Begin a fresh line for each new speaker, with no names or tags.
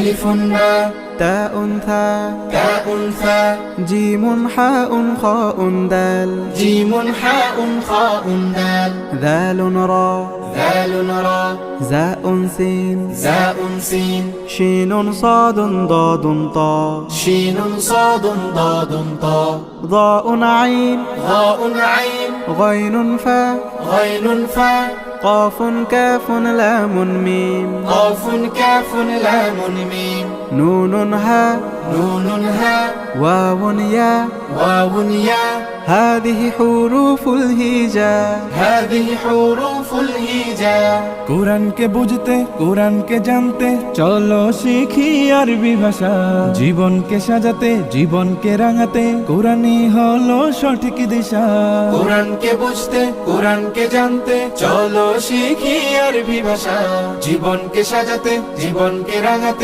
ألف باء
تاء ثاء
تاء ثاء
جيم حاء خاء دال
جيم حاء خاء دال
ذال را
ذال را
زاء سين
زاء سين
شين صاد ضاد طاء
شين صاد ضاد طاء
ضاء عين
ضاء عين
غين فاء
غين فاء
قاف كاف لام ميم
قاف كاف لام ميم
نون هاء
نون هاء
واو ياء
واو ياء
هذه حروف الهجاء
هذه حروف الهجاء
কোরআনকে বুঝতে কোরআনকে জানতে চলো শিখি আরবি ভাষা জীবনকে সাজাতে জীবনকে রাঙাতে কোরআনই হলো সঠিক দিশা
কোরআনকে বুঝতে কোরআনকে জানতে চলো শিখি আরবি ভাষা জীবনকে সাজাতে জীবনকে রাঙাতে